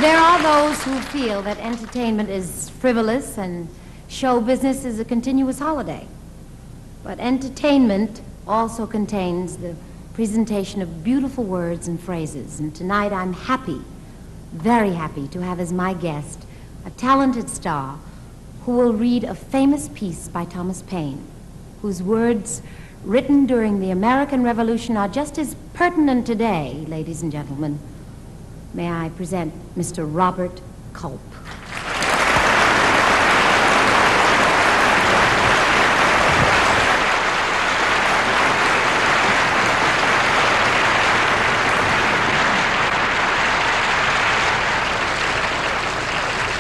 There are those who feel that entertainment is frivolous and show business is a continuous holiday. But entertainment also contains the presentation of beautiful words and phrases. And tonight I'm happy, very happy, to have as my guest a talented star who will read a famous piece by Thomas Paine, whose words written during the American Revolution are just as pertinent today, ladies and gentlemen. May I present Mr. Robert Culp.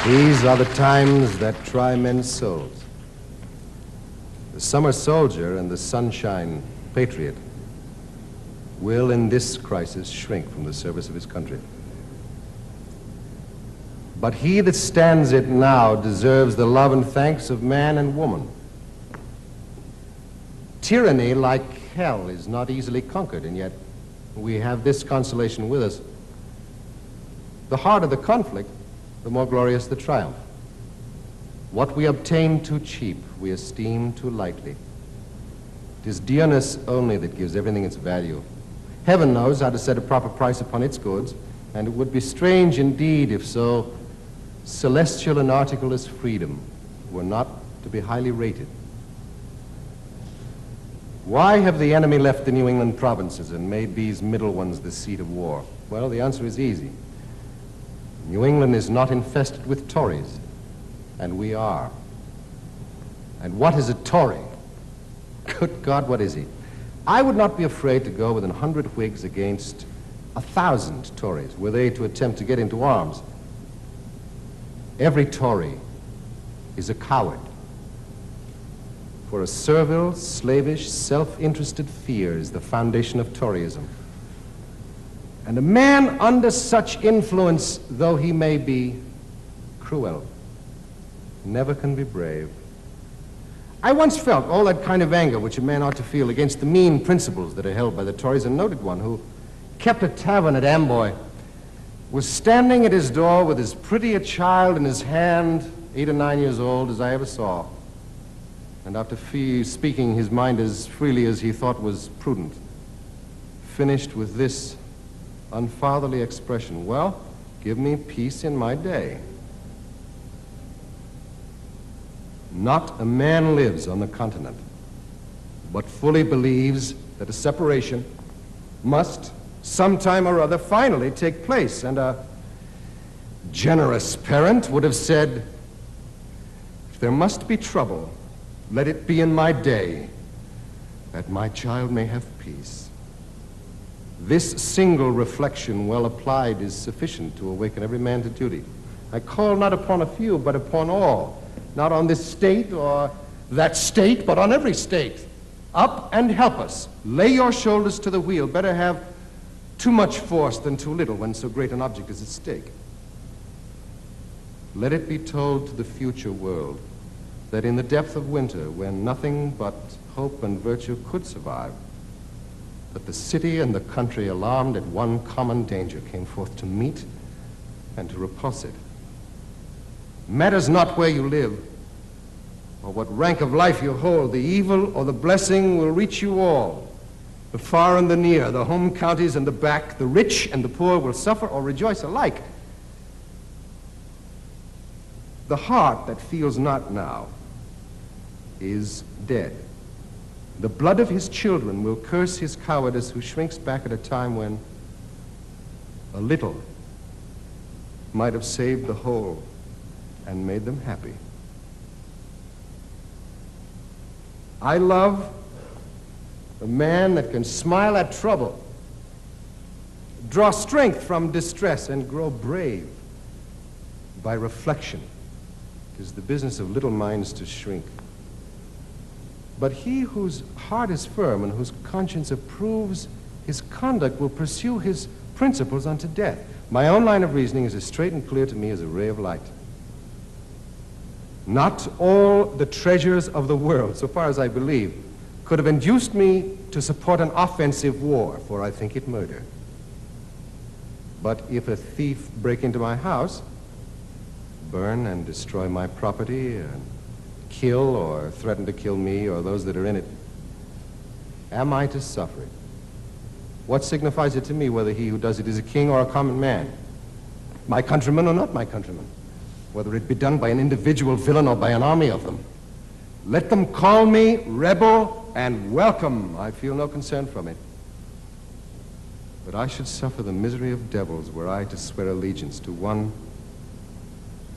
These are the times that try men's souls. The summer soldier and the sunshine patriot will, in this crisis, shrink from the service of his country. But he that stands it now deserves the love and thanks of man and woman. Tyranny, like hell, is not easily conquered, and yet we have this consolation with us. The harder the conflict, the more glorious the triumph. What we obtain too cheap, we esteem too lightly. It is dearness only that gives everything its value. Heaven knows how to set a proper price upon its goods, and it would be strange indeed if so celestial an article as freedom were not to be highly rated. Why have the enemy left the New England provinces and made these middle ones the seat of war? Well, the answer is easy. New England is not infested with Tories, and we are. And what is a Tory? Good God, what is he? I would not be afraid to go with 100 Whigs against 1,000 Tories, were they to attempt to get into arms. Every Tory is a coward. For a servile, slavish, self-interested fear is the foundation of Toryism. And a man under such influence, though he may be cruel, never can be brave. I once felt all that kind of anger which a man ought to feel against the mean principles that are held by the Tories, and noted one who kept a tavern at Amboy, was standing at his door with as pretty a child in his hand, 8 or 9 years old, as I ever saw. And after speaking his mind as freely as he thought was prudent, finished with this unfatherly expression: well, give me peace in my day. Not a man lives on the continent but fully believes that a separation must sometime or other finally take place, and a generous parent would have said, if there must be trouble, let it be in my day, that my child may have peace. This single reflection, well applied, is sufficient to awaken every man to duty. I call not upon a few, but upon all, not on this state or that state, but on every state. Up and help us. Lay your shoulders to the wheel. Better have too much force than too little when so great an object is at stake. Let it be told to the future world that in the depth of winter, when nothing but hope and virtue could survive, that the city and the country, alarmed at one common danger, came forth to meet and to repulse it. Matters not where you live or what rank of life you hold, the evil or the blessing will reach you all. The far and the near, the home counties and the back, the rich and the poor will suffer or rejoice alike. The heart that feels not now is dead. The blood of his children will curse his cowardice who shrinks back at a time when a little might have saved the whole and made them happy. I love a man that can smile at trouble, draw strength from distress, and grow brave by reflection. It is the business of little minds to shrink. But he whose heart is firm and whose conscience approves his conduct will pursue his principles unto death. My own line of reasoning is as straight and clear to me as a ray of light. Not all the treasures of the world, so far as I believe, could have induced me to support an offensive war, for I think it murder. But if a thief break into my house, burn and destroy my property, and kill or threaten to kill me or those that are in it, am I to suffer it? What signifies it to me whether he who does it is a king or a common man? My countrymen or not my countrymen? Whether it be done by an individual villain or by an army of them? Let them call me rebel and welcome. I feel no concern from it. But I should suffer the misery of devils were I to swear allegiance to one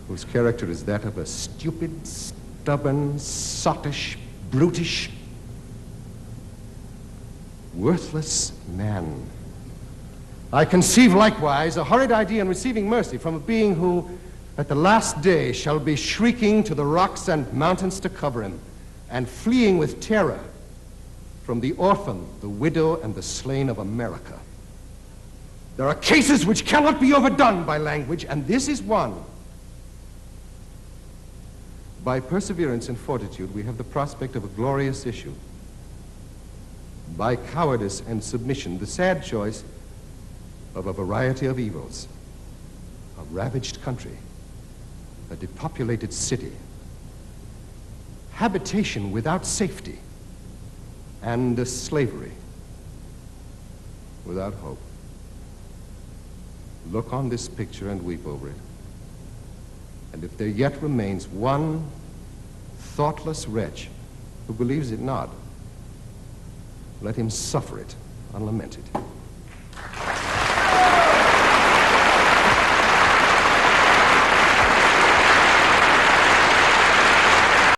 whose character is that of a stupid, stubborn, sottish, brutish, worthless man. I conceive likewise a horrid idea in receiving mercy from a being who, at the last day, shall be shrieking to the rocks and mountains to cover him, and fleeing with terror from the orphan, the widow, and the slain of America. There are cases which cannot be overdone by language, and this is one. By perseverance and fortitude, we have the prospect of a glorious issue. By cowardice and submission, the sad choice of a variety of evils: a ravaged country, a depopulated city, habitation without safety, and a slavery without hope. Look on this picture and weep over it. And if there yet remains one thoughtless wretch who believes it not, let him suffer it unlamented.